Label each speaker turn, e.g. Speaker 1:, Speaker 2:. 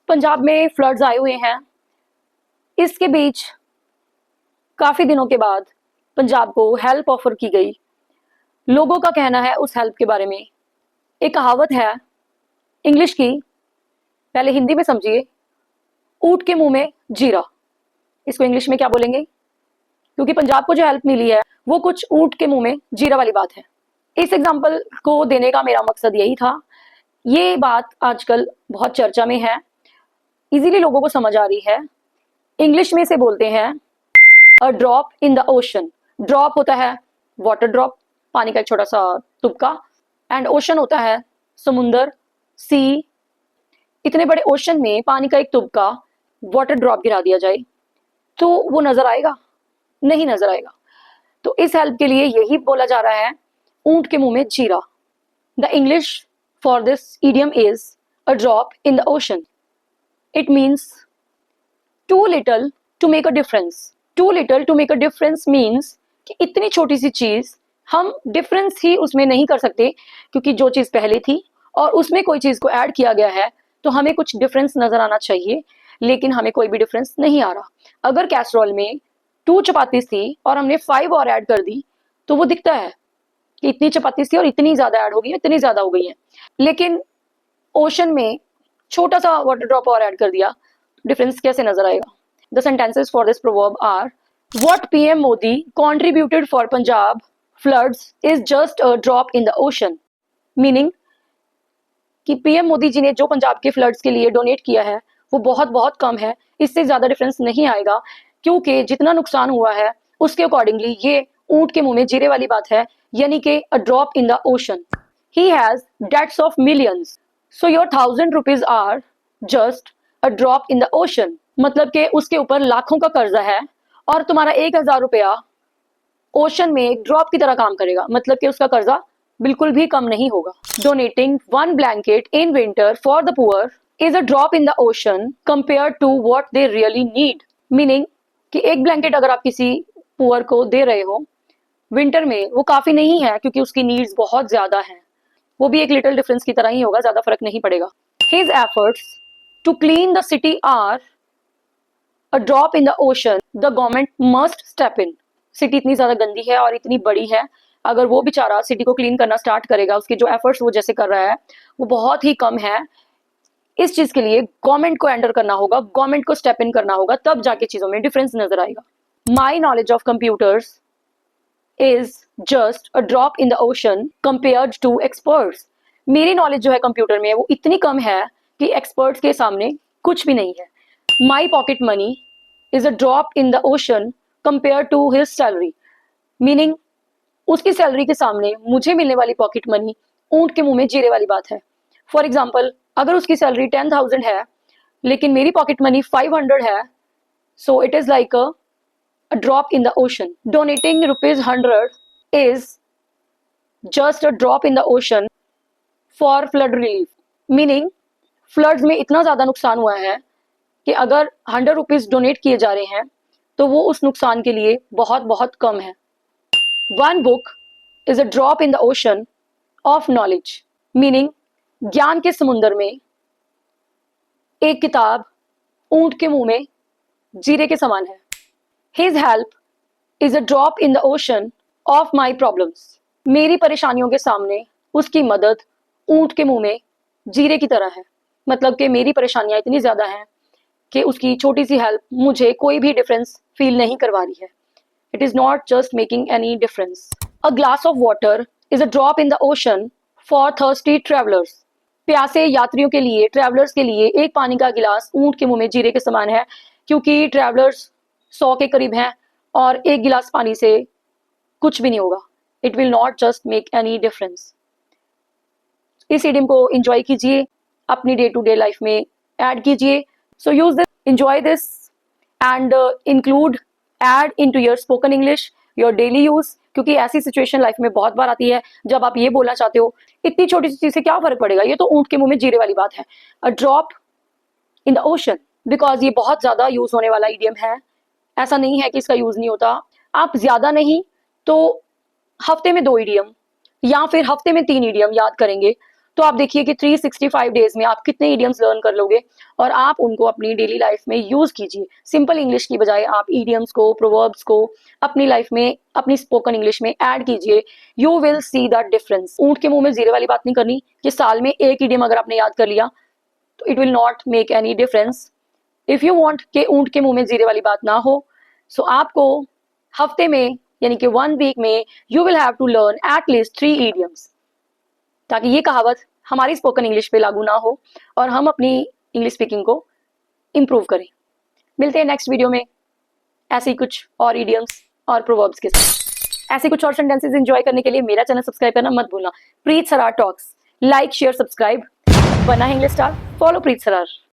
Speaker 1: पंजाब में फ्लड्स आए हुए हैं। इसके बीच काफ़ी दिनों के बाद पंजाब को हेल्प ऑफर की गई। लोगों का कहना है उस हेल्प के बारे में। एक कहावत है इंग्लिश की, पहले हिंदी में समझिए। ऊँट के मुंह में जीरा, इसको इंग्लिश में क्या बोलेंगे? क्योंकि पंजाब को जो हेल्प मिली है वो कुछ ऊँट के मुंह में जीरा वाली बात है। इस एग्जाम्पल को देने का मेरा मकसद यही था। ये बात आजकल बहुत चर्चा में है, इजीली लोगों को समझ आ रही है। इंग्लिश में इसे बोलते हैं अ drop in the ocean. Drop होता है वाटर ड्रॉप, पानी का एक छोटा सा तुबका, एंड ओशन होता है समुंदर, सी। इतने बड़े ओशन में पानी का एक तुबका वाटर ड्रॉप गिरा दिया जाए तो वो नजर आएगा? नहीं नजर आएगा। तो इस हेल्प के लिए यही बोला जा रहा है ऊंट के मुंह में जीरा। The English for this idiom is a drop in the ocean. It means too little to make a difference. Too little to make a difference means कि इतनी छोटी सी चीज हम डिफरेंस ही उसमें नहीं कर सकते, क्योंकि जो चीज पहले थी और उसमें कोई चीज को ऐड किया गया है तो हमें कुछ डिफरेंस नजर आना चाहिए, लेकिन हमें कोई भी डिफरेंस नहीं आ रहा। अगर कैसरोल में 2 चपातीस थी और हमने 5 और ऐड कर दी तो वो दिखता है कि इतनी चपातीस थी और इतनी ज्यादा ऐड हो गई, इतनी ज्यादा हो गई है। लेकिन ओशन में छोटा सा वाटर ड्रॉप और ऐड कर दिया, डिफरेंस कैसे नजर आएगा? The sentences for this proverb are what PM Modi contributed for Punjab floods is just a drop in the ocean. Meaning कि पीएम मोदी जी ने जो पंजाब के फ्लड्स के लिए डोनेट किया है वो बहुत बहुत कम है, इससे ज्यादा डिफरेंस नहीं आएगा, क्योंकि जितना नुकसान हुआ है उसके अकॉर्डिंगली ये ऊंट के मुंह में जीरे वाली बात है, यानी कि a drop in the ocean. He has debts of millions, so your 1000 rupees are just a drop in the ocean. मतलब कि उसके ऊपर लाखों का कर्जा है और तुम्हारा 1000 रुपया ओशन में एक ड्रॉप की तरह काम करेगा, मतलब कि उसका कर्जा बिल्कुल भी कम नहीं होगा। Donating 1 blanket in winter for the poor is a drop in the ocean compare to what they really need. Meaning कि एक ब्लैंकेट अगर आप किसी पुअर को दे रहे हो विंटर में, वो काफी नहीं है क्योंकि उसकी नीड्स बहुत ज्यादा हैं। वो भी एक लिटिल डिफरेंस की तरह ही होगा, ज्यादा फर्क नहीं पड़ेगा। His efforts to clean the city are a drop in the ocean, the government must step in. City इतनी ज्यादा गंदी है और इतनी बड़ी है, अगर वो बेचारा सिटी को क्लीन करना स्टार्ट करेगा, उसके जो एफर्ट्स वो जैसे कर रहा है वो बहुत ही कम है। इस चीज के लिए गवर्नमेंट को एंटर करना होगा, गवर्नमेंट को स्टेप इन करना होगा, तब जाके चीजों में डिफरेंस नजर आएगा। My knowledge of computers is just a drop in the ocean compared to experts. मेरी नॉलेज जो है कंप्यूटर में वो इतनी कम है कि एक्सपर्ट्स के सामने कुछ भी नहीं है। My pocket money is a drop in the ocean compare to his salary. Meaning उसकी सैलरी के सामने मुझे मिलने वाली पॉकेट मनी ऊंट के मुंह में जीरे वाली बात है। फॉर एग्जाम्पल, अगर उसकी सैलरी 10,000 है लेकिन मेरी पॉकेट मनी 500 है, so it is like a drop in the ocean. Donating ₹100 is just a drop in the ocean for flood relief. Meaning floods में इतना ज्यादा नुकसान हुआ है कि अगर ₹100 डोनेट किए जा रहे हैं तो वो उस नुकसान के लिए बहुत बहुत कम है। One book is a drop in the ocean of knowledge. Meaning ज्ञान के समुंदर में एक किताब ऊंट के मुंह में जीरे के समान है। His help is a drop in the ocean of my problems. मेरी परेशानियों के सामने उसकी मदद ऊंट के मुंह में जीरे की तरह है। मतलब कि मेरी परेशानियां इतनी ज्यादा हैं कि उसकी छोटी सी हेल्प मुझे कोई भी डिफरेंस फील नहीं करवा रही है। It is not just making any difference. A glass of water is a drop in the ocean for thirsty travellers. प्यासे यात्रियों के लिए, ट्रैवलर्स के लिए एक पानी का गिलास ऊंट के मुंह में जीरे के समान है, क्योंकि ट्रैवलर्स 100 के करीब हैं और एक गिलास पानी से कुछ भी नहीं होगा। It will not just make any difference. इस इडियम को एंजॉय कीजिए, अपनी डे टू डे लाइफ में ऐड कीजिए। So use this, enjoy this and include add into your spoken English, your daily use. क्योंकि ऐसी सिचुएशन लाइफ में बहुत बार आती है जब आप ये बोलना चाहते हो इतनी छोटी सी चीज से क्या फर्क पड़ेगा, ये तो ऊंट के मुंह में जीरे वाली बात है। अ drop in the ocean, because ये बहुत ज्यादा यूज होने वाला इडियम है। ऐसा नहीं है कि इसका यूज नहीं होता। आप ज्यादा नहीं तो हफ्ते में 2 इडियम या फिर हफ्ते में 3 इडियम याद करेंगे तो आप देखिए कि 365 डेज में आप कितने इडियम्स लर्न कर लोगे और आप उनको अपनी डेली लाइफ में यूज कीजिए। सिंपल इंग्लिश की बजाय आप इडियम्स को, प्रोवर्ब्स को अपनी लाइफ में, अपनी स्पोकन इंग्लिश में ऐड कीजिए। You will see the difference. ऊंट के मुंह में जीरे वाली बात नहीं करनी कि साल में एक इडियम अगर आपने याद कर लिया तो it will not make any difference. If you want के ऊंट के मुंह में जीरे वाली बात ना हो, सो आपको हफ्ते में यानी कि 1 वीक में you will have to learn at least 3 idioms, ताकि ये कहावत हमारी स्पोकन इंग्लिश पे लागू ना हो और हम अपनी इंग्लिश स्पीकिंग को इम्प्रूव करें। मिलते हैं नेक्स्ट वीडियो में ऐसे ही कुछ और इडियम्स और प्रोवर्ब्स के साथ। ऐसे कुछ और सेंटेंसेस एंजॉय करने के लिए मेरा चैनल सब्सक्राइब करना मत भूलना। प्रीत सरार टॉक्स, लाइक शेयर सब्सक्राइब। बना है इंग्लिश स्टार, फॉलो प्रीत सरार।